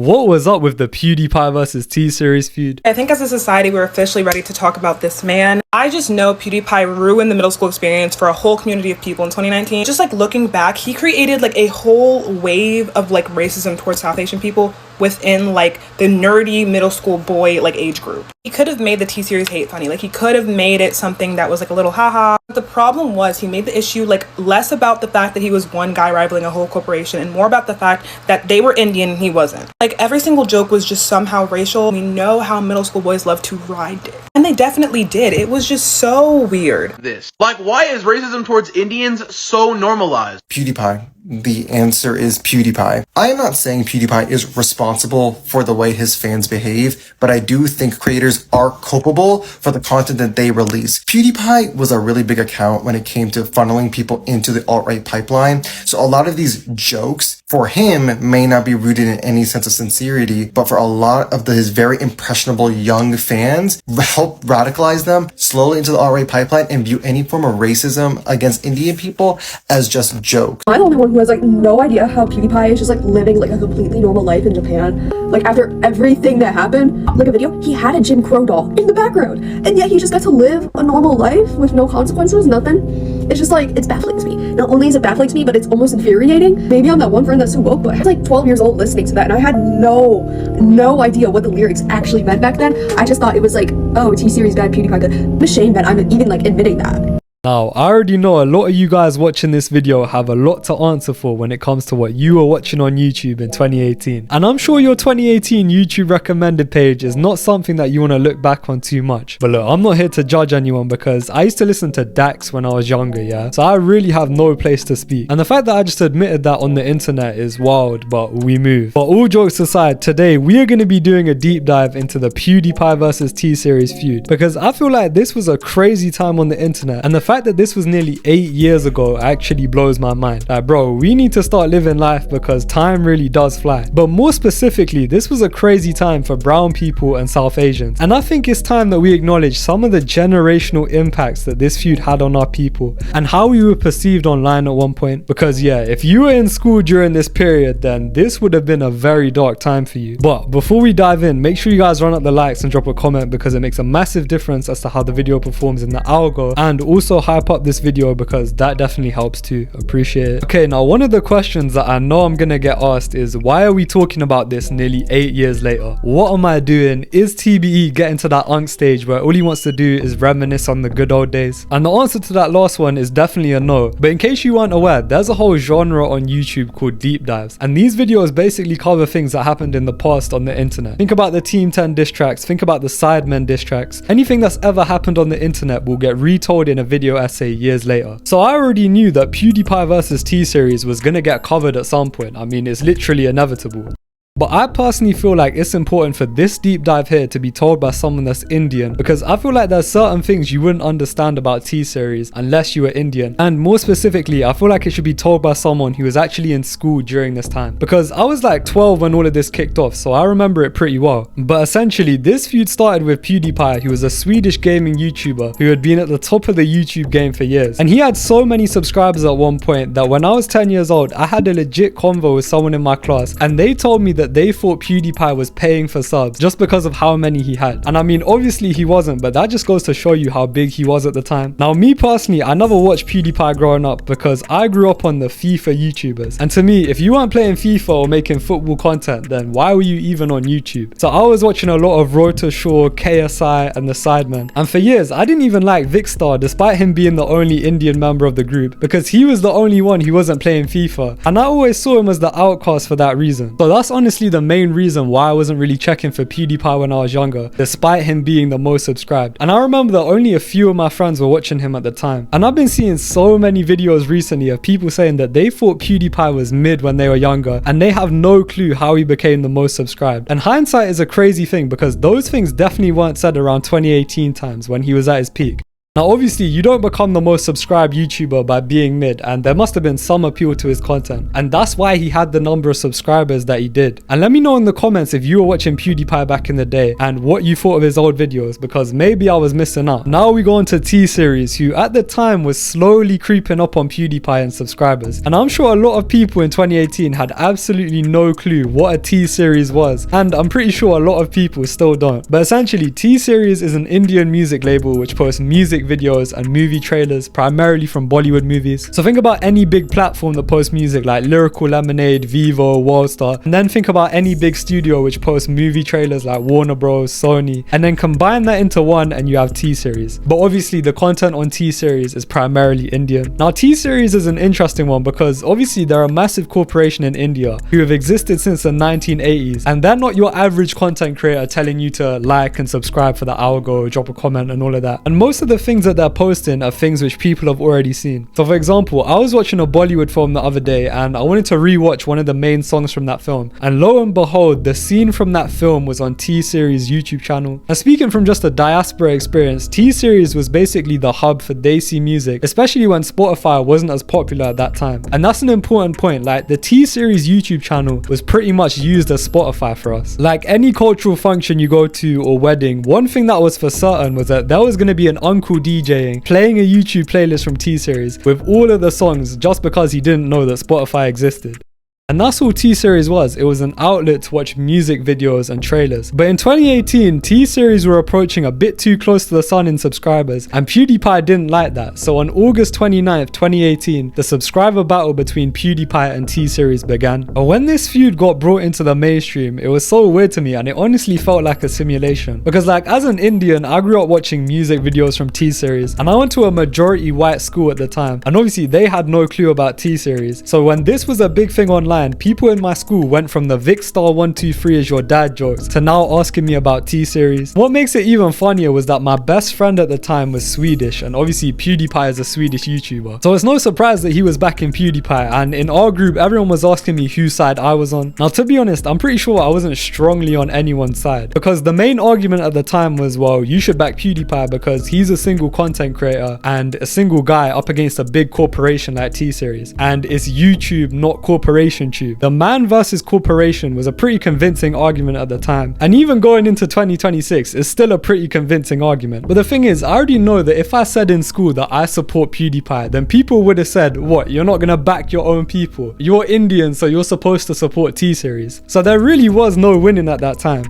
What was up with the PewDiePie versus T-Series feud? I think as a society, we're officially ready to talk about this man. I just know PewDiePie ruined the middle school experience for a whole community of people in 2019. Just like looking back, he created like a whole wave of like racism towards South Asian people within like the nerdy middle school boy like age group. He could have made the T-Series hate funny. Like he could have made it something that was like a little haha. But the problem was he made the issue like less about the fact that he was one guy rivaling a whole corporation and more about the fact that they were Indian and he wasn't. Like every single joke was just somehow racial. We know how middle school boys love to ride it. And they definitely did. It was just so weird. Like, why is racism towards Indians so normalized? PewDiePie. The answer is PewDiePie. I am not saying PewDiePie is responsible for the way his fans behave, but I do think creators are culpable for the content that they release. PewDiePie was a really big account when it came to funneling people into the alt-right pipeline, so a lot of these jokes for him may not be rooted in any sense of sincerity, but for a lot of his very impressionable young fans, help radicalize them slowly into the alt-right pipeline and view any form of racism against Indian people as just jokes. I'm the only one who has like no idea how PewDiePie is just like living like a completely normal life in Japan. Like after everything that happened, like a video, he had a Jim Crow doll in the background, and yet he just got to live a normal life with no consequences, nothing. It's just like, it's baffling to me. Not only is it baffling to me, but it's almost infuriating. Maybe I'm that one friend that's so woke, but I was like 12 years old listening to that, and I had no idea what the lyrics actually meant back then. I just thought it was like, oh, T-Series bad, PewDiePie good. I'm ashamed that I'm even like admitting that. Now, I already know a lot of you guys watching this video have a lot to answer for when it comes to what you were watching on YouTube in 2018. And I'm sure your 2018 YouTube recommended page is not something that you want to look back on too much. But look, I'm not here to judge anyone because I used to listen to Dax when I was younger, yeah? So I really have no place to speak. And the fact that I just admitted that on the internet is wild, but we move. But all jokes aside, today we are going to be doing a deep dive into the PewDiePie versus T-Series feud, because I feel like this was a crazy time on the internet, and the fact that this was nearly 8 years ago actually blows my mind. Like, bro, we need to start living life because time really does fly. But more specifically, this was a crazy time for brown people and South Asians. And I think it's time that we acknowledge some of the generational impacts that this feud had on our people and how we were perceived online at one point. Because yeah, if you were in school during this period, then this would have been a very dark time for you. But before we dive in, make sure you guys run up the likes and drop a comment because it makes a massive difference as to how the video performs in the algo, and also hype up this video because that definitely helps too. Appreciate it. Okay, now one of the questions that I know I'm gonna get asked is, why are we talking about this nearly 8 years later? What am I doing? Is TBE getting to that unk stage where all he wants to do is reminisce on the good old days? And the answer to that last one is definitely a no. But in case you weren't aware, there's a whole genre on YouTube called deep dives, and these videos basically cover things that happened in the past on the internet. Think about the Team 10 diss tracks, think about the Sidemen diss tracks. Anything that's ever happened on the internet will get retold in a video essay years later. So I already knew that PewDiePie versus T-Series was gonna get covered at some point. I mean, it's literally inevitable. But I personally feel like it's important for this deep dive here to be told by someone that's Indian, because I feel like there's certain things you wouldn't understand about T-Series unless you were Indian. And more specifically, I feel like it should be told by someone who was actually in school during this time, because I was like 12 when all of this kicked off, so I remember it pretty well. But essentially, this feud started with PewDiePie, who was a Swedish gaming YouTuber who had been at the top of the YouTube game for years. And he had so many subscribers at one point that when I was 10 years old, I had a legit convo with someone in my class, and they told me that they thought PewDiePie was paying for subs just because of how many he had. And I mean, obviously he wasn't, but that just goes to show you how big he was at the time. Now, me personally, I never watched PewDiePie growing up because I grew up on the FIFA YouTubers. And to me, if you weren't playing FIFA or making football content, then why were you even on YouTube? So I was watching a lot of Road to Shore, KSI, and the Sidemen. And for years, I didn't even like Vicstar despite him being the only Indian member of the group, because he was the only one who wasn't playing FIFA. And I always saw him as the outcast for that reason. So that's honestly the main reason why I wasn't really checking for PewDiePie when I was younger, despite him being the most subscribed. And I remember that only a few of my friends were watching him at the time. And I've been seeing so many videos recently of people saying that they thought PewDiePie was mid when they were younger, and they have no clue how he became the most subscribed. And hindsight is a crazy thing, because those things definitely weren't said around 2018 times when he was at his peak. Now obviously you don't become the most subscribed YouTuber by being mid, and there must have been some appeal to his content, and that's why he had the number of subscribers that he did. And let me know in the comments if you were watching PewDiePie back in the day and what you thought of his old videos, because maybe I was missing out. Now we go on to T-Series, who at the time was slowly creeping up on PewDiePie in subscribers, and I'm sure a lot of people in 2018 had absolutely no clue what a T-Series was, and I'm pretty sure a lot of people still don't. But essentially T-Series is an Indian music label which posts music videos and movie trailers primarily from Bollywood movies. So think about any big platform that posts music like Lyrical Lemonade, Vivo, Worldstar, and then think about any big studio which posts movie trailers like Warner Bros, Sony, and then combine that into one and you have T-Series. But obviously the content on T-Series is primarily Indian. Now T-Series is an interesting one because obviously they're a massive corporation in India who have existed since the 1980s, and they're not your average content creator telling you to like and subscribe for the algo, drop a comment and all of that. And most of the things that they're posting are things which people have already seen. So for example, I was watching a Bollywood film the other day and I wanted to rewatch one of the main songs from that film, and lo and behold, the scene from that film was on T-Series YouTube channel. Now speaking from just a diaspora experience, T-Series was basically the hub for Desi music, especially when Spotify wasn't as popular at that time. And that's an important point, like the T-Series YouTube channel was pretty much used as Spotify for us. Like any cultural function you go to or wedding, one thing that was for certain was that there was going to be an uncle DJing, playing a YouTube playlist from T-Series with all of the songs just because he didn't know that Spotify existed. And that's all T-Series was. It was an outlet to watch music videos and trailers. But in 2018, T-Series were approaching a bit too close to the sun in subscribers, and PewDiePie didn't like that. So on August 29th, 2018, the subscriber battle between PewDiePie and T-Series began. But when this feud got brought into the mainstream, it was so weird to me, and it honestly felt like a simulation. Because like as an Indian, I grew up watching music videos from T-Series, and I went to a majority white school at the time, and obviously they had no clue about T-Series. So when this was a big thing online, people in my school went from the Vicstar123 is your dad jokes to now asking me about T-Series. What makes it even funnier was that my best friend at the time was Swedish, and obviously PewDiePie is a Swedish YouTuber. So it's no surprise that he was backing PewDiePie, and in our group everyone was asking me whose side I was on. Now to be honest, I'm pretty sure I wasn't strongly on anyone's side, because the main argument at the time was, well, you should back PewDiePie because he's a single content creator and a single guy up against a big corporation like T-Series, and it's YouTube, not corporation tube. The man versus corporation was a pretty convincing argument at the time, and even going into 2026 is still a pretty convincing argument. But the thing is, I already know that if I said in school that I support PewDiePie, then people would have said, what, you're not gonna back your own people? You're Indian, so you're supposed to support T-Series. So there really was no winning at that time.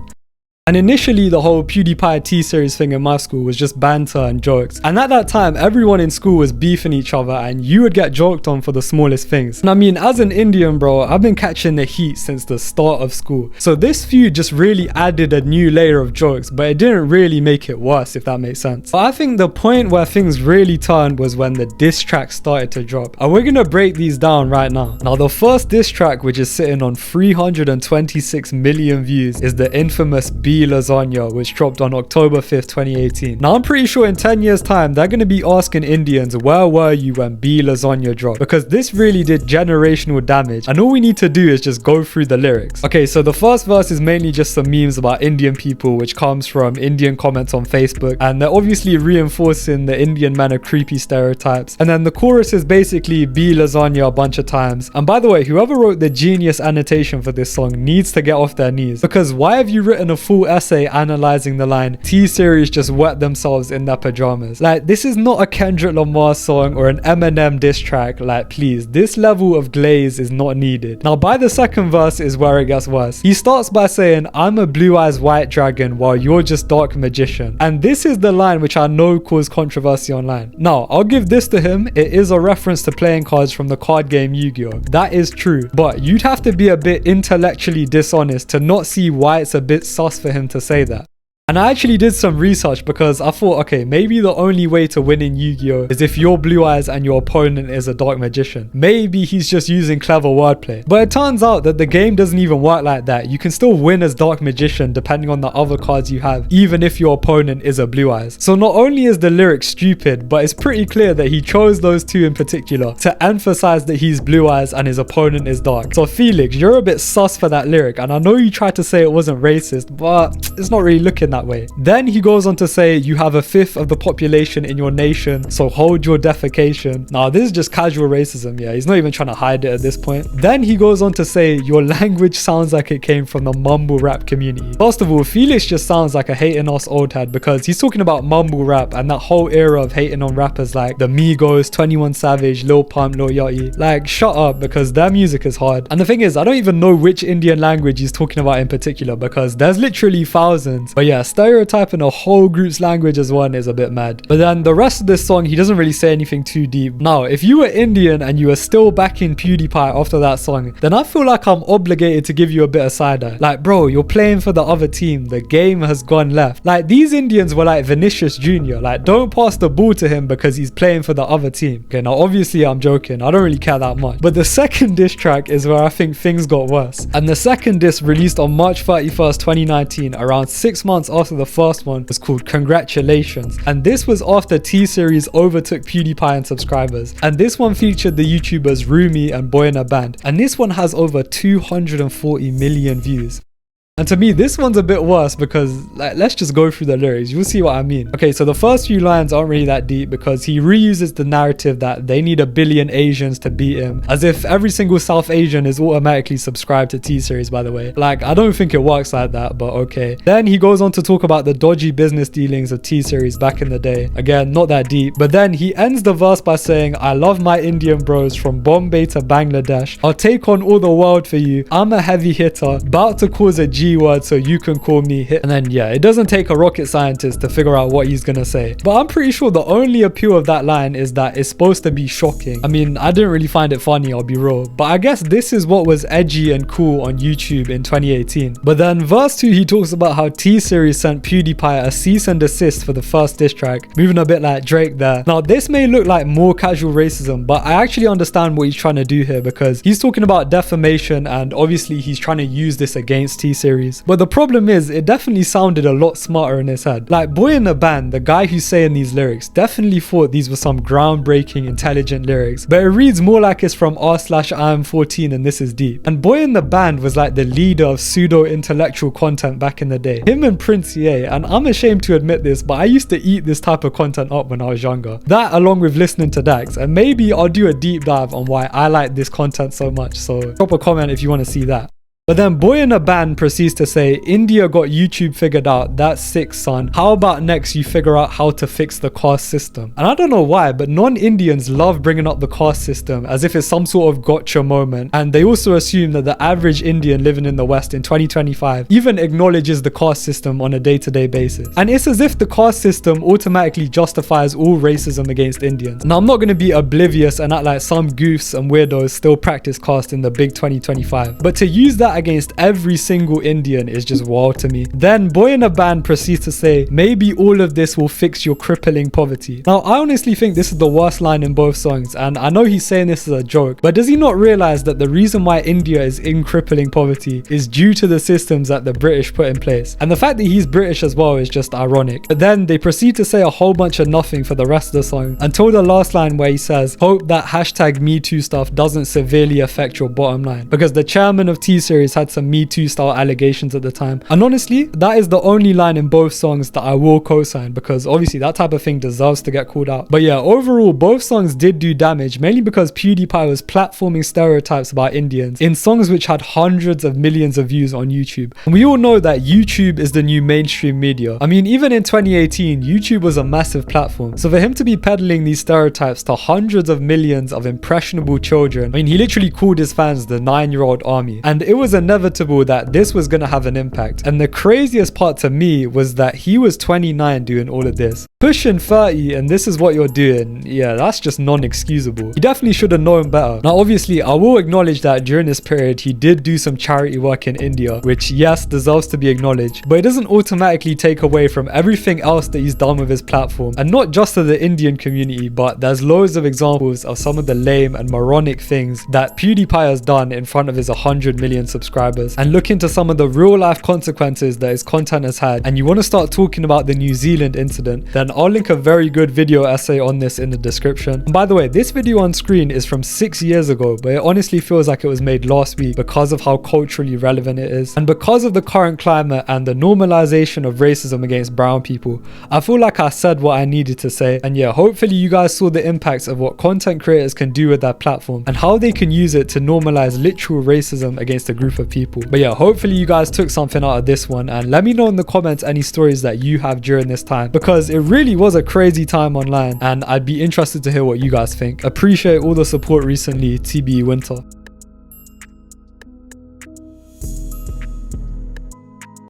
And initially the whole PewDiePie T-Series thing in my school was just banter and jokes, and at that time everyone in school was beefing each other and you would get joked on for the smallest things. And I mean, as an Indian bro, I've been catching the heat since the start of school, so this feud just really added a new layer of jokes, but it didn't really make it worse, if that makes sense. But I think the point where things really turned was when the diss tracks started to drop, and we're gonna break these down right now. Now the first diss track, which is sitting on 326 million views, is the infamous B Lasagna, which dropped on October 5th, 2018. Now I'm pretty sure in 10 years time they're going to be asking Indians, where were you when B Lasagna dropped? Because this really did generational damage, and all we need to do is just go through the lyrics. Okay, so the first verse is mainly just some memes about Indian people, which comes from Indian comments on Facebook, and they're obviously reinforcing the Indian men are creepy stereotypes. And then the chorus is basically B Lasagna a bunch of times. And by the way, whoever wrote the genius annotation for this song needs to get off their knees, because why have you written a full essay analyzing the line T-Series just wet themselves in their pajamas? Like, this is not a Kendrick Lamar song or an Eminem diss track. Like, please, this level of glaze is not needed. Now by the second verse is where it gets worse. He starts by saying, I'm a blue eyes white dragon while you're just dark magician, and this is the line which I know caused controversy online. Now I'll give this to him, it is a reference to playing cards from the card game Yu-Gi-Oh! That is true, but you'd have to be a bit intellectually dishonest to not see why it's a bit sus for him to say that. And I actually did some research because I thought, okay, maybe the only way to win in Yu-Gi-Oh! Is if you're blue eyes and your opponent is a dark magician. Maybe he's just using clever wordplay. But it turns out that the game doesn't even work like that. You can still win as dark magician depending on the other cards you have, even if your opponent is a blue eyes. So not only is the lyric stupid, but it's pretty clear that he chose those two in particular to emphasize that he's blue eyes and his opponent is dark. So Felix, you're a bit sus for that lyric, and I know you tried to say it wasn't racist, but it's not really looking that way. Then he goes on to say, you have a fifth of the population in your nation, so hold your defecation. Now, this is just casual racism, yeah. He's not even trying to hide it at this point. Then he goes on to say, your language sounds like it came from the mumble rap community. First of all, Felix just sounds like a hating us old head because he's talking about mumble rap and that whole era of hating on rappers like the Migos, 21 Savage, Lil Pump, Lil Yachty. Like, shut up, because their music is hard. And the thing is, I don't even know which Indian language he's talking about in particular because there's literally thousands. But yeah, stereotyping a whole group's language as one is a bit mad. But then the rest of this song, he doesn't really say anything too deep. Now, if you were Indian and you were still backing PewDiePie after that song, then I feel like I'm obligated to give you a bit of side eye. Like, bro, you're playing for the other team. The game has gone left. Like, these Indians were like Vinicius Jr. Like, don't pass the ball to him because he's playing for the other team. Okay, now obviously I'm joking. I don't really care that much. But the second diss track is where I think things got worse. And the second diss, released on March 31st, 2019, around 6 months after the first one, was called Congratulations. And this was after T-Series overtook PewDiePie in subscribers. And this one featured the YouTubers Rumi and Boy in a Band. And this one has over 240 million views. And to me, this one's a bit worse because, like, let's just go through the lyrics. You'll see what I mean. Okay, so the first few lines aren't really that deep because he reuses the narrative that they need 1 billion Asians to beat him, as if every single South Asian is automatically subscribed to T-Series, by the way. Like, I don't think it works like that, but okay. Then he goes on to talk about the dodgy business dealings of T-Series back in the day. Again, not that deep. But then he ends the verse by saying, I love my Indian bros from Bombay to Bangladesh. I'll take on all the world for you. I'm a heavy hitter, about to cause a G word so you can call me hit. And then yeah, it doesn't take a rocket scientist to figure out what he's gonna say. But I'm pretty sure the only appeal of that line is that it's supposed to be shocking. I mean, I didn't really find it funny, I'll be real. But I guess this is what was edgy and cool on YouTube in 2018. But then verse 2, he talks about how T-Series sent PewDiePie a cease and desist for the first diss track, moving a bit like Drake there. Now this may look like more casual racism, but I actually understand what he's trying to do here because he's talking about defamation and obviously he's trying to use this against T-Series. But the problem is, it definitely sounded a lot smarter in his head. Like, Boy in a Band, the guy who's saying these lyrics, definitely thought these were some groundbreaking, intelligent lyrics, but it reads more like it's from r/IM14 and this is deep. And Boy in the Band was like the leader of pseudo-intellectual content back in the day. Him and Prince EA, and I'm ashamed to admit this, but I used to eat this type of content up when I was younger. That along with listening to Dax, and maybe I'll do a deep dive on why I like this content so much, so drop a comment if you want to see that. But then Boy in a Band proceeds to say, India got YouTube figured out, that's sick son. How about next you figure out how to fix the caste system? And I don't know why, but non-Indians love bringing up the caste system as if it's some sort of gotcha moment. And they also assume that the average Indian living in the West in 2025 even acknowledges the caste system on a day-to-day basis. And it's as if the caste system automatically justifies all racism against Indians. Now I'm not going to be oblivious and act like some goofs and weirdos still practice caste in the big 2025. But to use that against every single Indian is just wild to me. Then Boy in a Band proceeds to say, maybe all of this will fix your crippling poverty. Now I honestly think this is the worst line in both songs, and I know he's saying this as a joke, but does he not realize that the reason why India is in crippling poverty is due to the systems that the British put in place? And the fact that he's British as well is just ironic. But then they proceed to say a whole bunch of nothing for the rest of the song until the last line where he says, hope that #MeToo stuff doesn't severely affect your bottom line, because the chairman of T-Series had some Me Too style allegations at the time. And honestly, that is the only line in both songs that I will co-sign, because obviously that type of thing deserves to get called out. But yeah, overall both songs did do damage, mainly because PewDiePie was platforming stereotypes about Indians in songs which had hundreds of millions of views on YouTube. And we all know that YouTube is the new mainstream media. I mean, even in 2018, YouTube was a massive platform. So for him to be peddling these stereotypes to hundreds of millions of impressionable children, I mean, he literally called his fans the 9-year-old army. And it was inevitable that this was going to have an impact. And the craziest part to me was that he was 29 doing all of this. Pushing 30 and this is what you're doing, yeah, that's just non-excusable. He definitely should have known better. Now obviously I will acknowledge that during this period he did do some charity work in India, which yes, deserves to be acknowledged, but it doesn't automatically take away from everything else that he's done with his platform. And not just to the Indian community, but there's loads of examples of some of the lame and moronic things that PewDiePie has done in front of his 100 million subscribers. subscribers and look into some of the real life consequences that his content has had, and you want to start talking about the New Zealand incident, then I'll link a very good video essay on this in the description. And by the way, this video on screen is from 6 years ago, but it honestly feels like it was made last week because of how culturally relevant it is. And because of the current climate and the normalization of racism against brown people, I feel like I said what I needed to say. And yeah, hopefully you guys saw the impacts of what content creators can do with their platform and how they can use it to normalize literal racism against a group of people. But yeah, hopefully you guys took something out of this one, and let me know in the comments any stories that you have during this time, because it really was a crazy time online and I'd be interested to hear what you guys think. Appreciate all the support recently, TB Winter.